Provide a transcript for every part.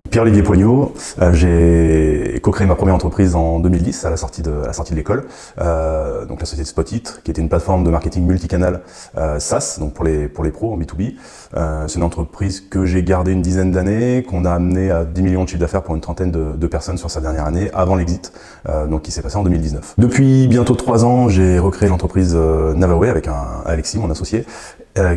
Pierre-Olivier Poignot, j'ai co-créé ma première entreprise en 2010 à la sortie de l'école, donc la société Spot-It, qui était une plateforme de marketing multicanal SaaS, donc pour les pros en B2B. C'est une entreprise que j'ai gardée une dizaine d'années, qu'on a amené à 10 millions de chiffre d'affaires pour une trentaine de personnes sur sa dernière année, avant l'exit, donc qui s'est passé en 2019. Depuis bientôt 3 ans, j'ai recréé l'entreprise Navaway avec Alexis, mon associé,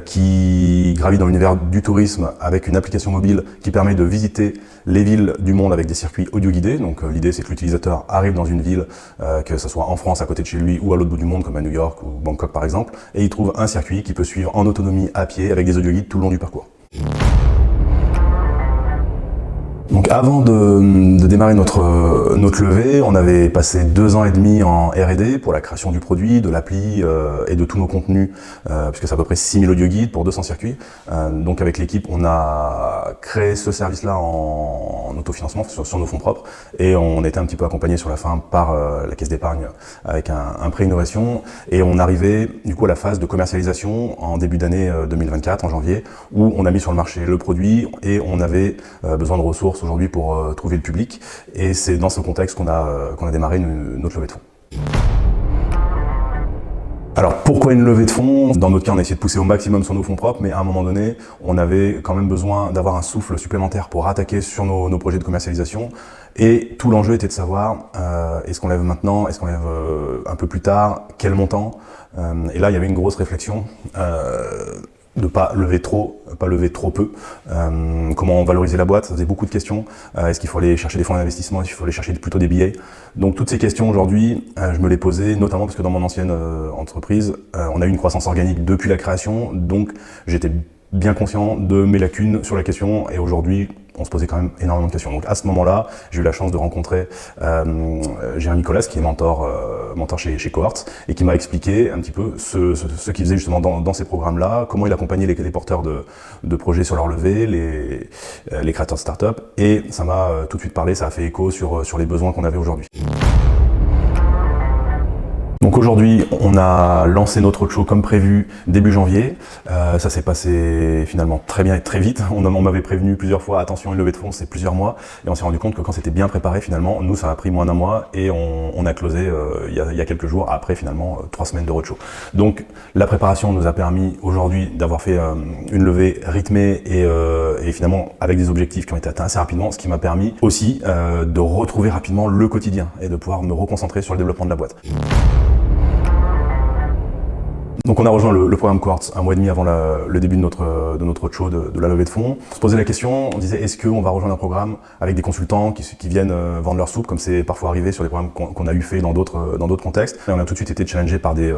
qui gravit dans l'univers du tourisme avec une application mobile qui permet de visiter les villes du monde avec des circuits audio guidés. Donc l'idée c'est que l'utilisateur arrive dans une ville, que ce soit en France à côté de chez lui ou à l'autre bout du monde comme à New York ou Bangkok par exemple, et il trouve un circuit qu'il peut suivre en autonomie à pied avec des audio guides tout le long du parcours. Donc avant de démarrer notre levée, on avait passé 2 ans et demi en R&D pour la création du produit, de l'appli et de tous nos contenus, puisque c'est à peu près 6000 audio guides pour 200 circuits. Donc avec l'équipe, on a créé ce service-là en autofinancement sur nos fonds propres, et on était un petit peu accompagné sur la fin par la caisse d'épargne avec un prêt innovation, et on arrivait du coup à la phase de commercialisation en début d'année 2024, en janvier, où on a mis sur le marché le produit et on avait besoin de ressources aujourd'hui pour trouver le public, et c'est dans ce contexte qu'on a démarré notre levée de fonds. Alors pourquoi une levée de fonds? Dans notre cas, on a essayé de pousser au maximum sur nos fonds propres, mais à un moment donné, on avait quand même besoin d'avoir un souffle supplémentaire pour attaquer sur nos projets de commercialisation, et tout l'enjeu était de savoir est-ce qu'on lève maintenant, est-ce qu'on lève un peu plus tard, quel montant, et là il y avait une grosse réflexion de pas lever trop peu, comment valoriser la boîte, ça faisait beaucoup de questions, est-ce qu'il faut aller chercher des fonds d'investissement, est-ce qu'il faut aller chercher plutôt des billets. Donc toutes ces questions aujourd'hui, je me les posais, notamment parce que dans mon ancienne entreprise, on a eu une croissance organique depuis la création, donc j'étais bien conscient de mes lacunes sur la question, et aujourd'hui on se posait quand même énormément de questions. Donc à ce moment-là, j'ai eu la chance de rencontrer Jérémy Collas, qui est mentor chez Cohorts, et qui m'a expliqué un petit peu ce qu'il faisait justement dans ces programmes-là, comment il accompagnait les porteurs de projets sur leur levée, les créateurs de start-up, et ça m'a tout de suite parlé, ça a fait écho sur les besoins qu'on avait aujourd'hui. Donc aujourd'hui, on a lancé notre roadshow comme prévu début janvier. Ça s'est passé finalement très bien et très vite. On m'avait prévenu plusieurs fois, attention, une levée de fonds, c'est plusieurs mois. Et on s'est rendu compte que quand c'était bien préparé, finalement, nous, ça a pris moins d'1 mois, et on a closé il y a quelques jours, après finalement 3 semaines de roadshow. Donc la préparation nous a permis aujourd'hui d'avoir fait une levée rythmée et finalement avec des objectifs qui ont été atteints assez rapidement, ce qui m'a permis aussi de retrouver rapidement le quotidien et de pouvoir me reconcentrer sur le développement de la boîte. Donc on a rejoint le programme Cohorts 1 mois et demi avant le début de notre show de la levée de fonds. On se posait la question, on disait est-ce qu'on va rejoindre un programme avec des consultants qui viennent vendre leur soupe, comme c'est parfois arrivé sur des programmes qu'on a eu fait dans d'autres contextes. Et on a tout de suite été challengé par des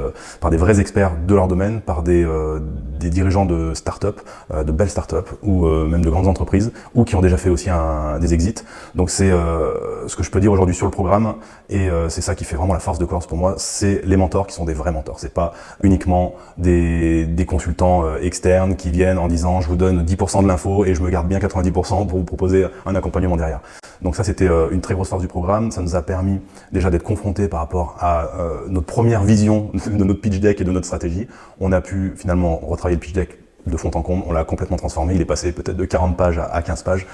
vrais experts de leur domaine, par des dirigeants de start-up, de belles start-up ou même de grandes entreprises, ou qui ont déjà fait aussi des exits. Donc c'est ce que je peux dire aujourd'hui sur le programme, et c'est ça qui fait vraiment la force de Cohorts pour moi, c'est les mentors qui sont des vrais mentors. C'est pas uniquement des consultants externes qui viennent en disant je vous donne 10% de l'info et je me garde bien 90% pour vous proposer un accompagnement derrière. Donc ça c'était une très grosse force du programme, ça nous a permis déjà d'être confrontés par rapport à notre première vision de notre pitch deck et de notre stratégie. On a pu finalement retravailler le pitch deck de fond en comble, on l'a complètement transformé, il est passé peut-être de 40 pages à 15 pages,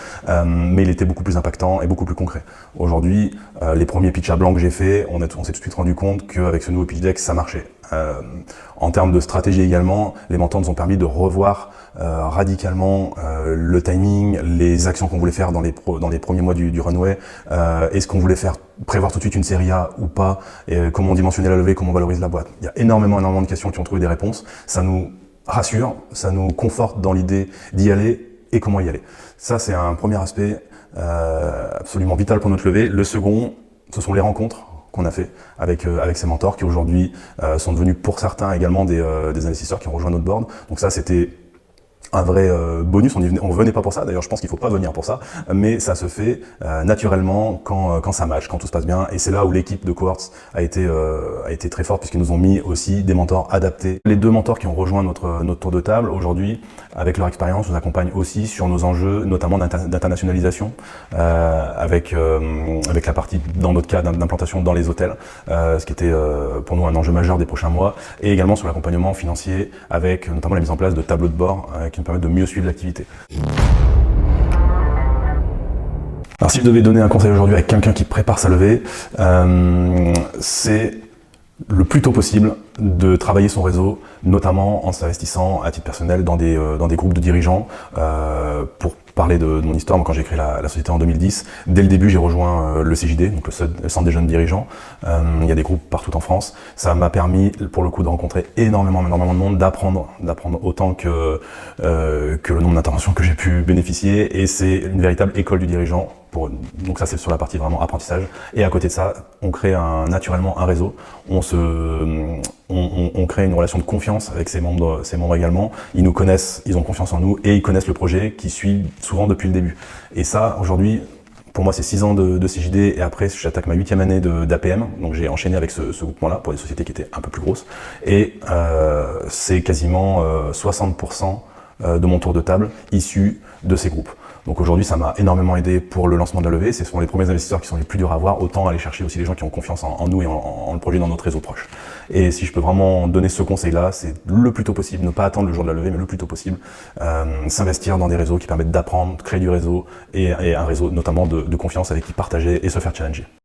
mais il était beaucoup plus impactant et beaucoup plus concret. Aujourd'hui, les premiers pitch à blanc que j'ai fait, on s'est tout de suite rendu compte qu'avec ce nouveau pitch deck, ça marchait. En termes de stratégie également, les mentors nous ont permis de revoir radicalement le timing, les actions qu'on voulait faire dans les premiers mois du runway, est-ce qu'on voulait prévoir tout de suite une série A ou pas, et comment dimensionner la levée, comment on valorise la boîte. Il y a énormément de questions qui ont trouvé des réponses, ça nous rassure, ça nous conforte dans l'idée d'y aller et comment y aller. Ça c'est un premier aspect absolument vital pour notre levée. Le second, ce sont les rencontres qu'on a fait avec ces mentors qui aujourd'hui sont devenus pour certains également des investisseurs qui ont rejoint notre board. Donc ça c'était un vrai bonus, on venait pas pour ça, d'ailleurs je pense qu'il faut pas venir pour ça, mais ça se fait naturellement quand ça match, quand tout se passe bien, et c'est là où l'équipe de Cohorts a été très forte, puisqu'ils nous ont mis aussi des mentors adaptés. Les 2 mentors qui ont rejoint notre tour de table aujourd'hui, avec leur expérience, nous accompagnent aussi sur nos enjeux, notamment d'internationalisation, avec la partie, dans notre cas, d'implantation dans les hôtels, ce qui était pour nous un enjeu majeur des prochains mois, et également sur l'accompagnement financier, avec notamment la mise en place de tableaux de bord qui nous permettent de mieux suivre l'activité. Alors si je devais donner un conseil aujourd'hui à quelqu'un qui prépare sa levée, c'est le plus tôt possible de travailler son réseau, notamment en s'investissant à titre personnel dans des groupes de dirigeants. Pour parler de mon histoire, moi, quand j'ai créé la société en 2010, dès le début j'ai rejoint le CJD, donc le Centre des jeunes dirigeants. Il y a des groupes partout en France. Ça m'a permis pour le coup de rencontrer énormément de monde, d'apprendre autant que le nombre d'interventions que j'ai pu bénéficier, et c'est une véritable école du dirigeant. Donc ça c'est sur la partie vraiment apprentissage, et à côté de ça on crée naturellement un réseau, on crée une relation de confiance avec ses membres également. Ils nous connaissent, ils ont confiance en nous et ils connaissent le projet qui suit souvent depuis le début. Et ça aujourd'hui, pour moi c'est 6 ans de CJD, et après j'attaque ma 8e année d'APM, donc j'ai enchaîné avec ce groupement là pour des sociétés qui étaient un peu plus grosses, et c'est quasiment 60% de mon tour de table issu de ces groupes. Donc aujourd'hui, ça m'a énormément aidé pour le lancement de la levée. Ce sont les premiers investisseurs qui sont les plus durs à avoir. Autant aller chercher aussi les gens qui ont confiance en nous et en le projet dans notre réseau proche. Et si je peux vraiment donner ce conseil-là, c'est le plus tôt possible, ne pas attendre le jour de la levée, mais le plus tôt possible, s'investir dans des réseaux qui permettent d'apprendre, créer du réseau, et un réseau notamment de confiance avec qui partager et se faire challenger.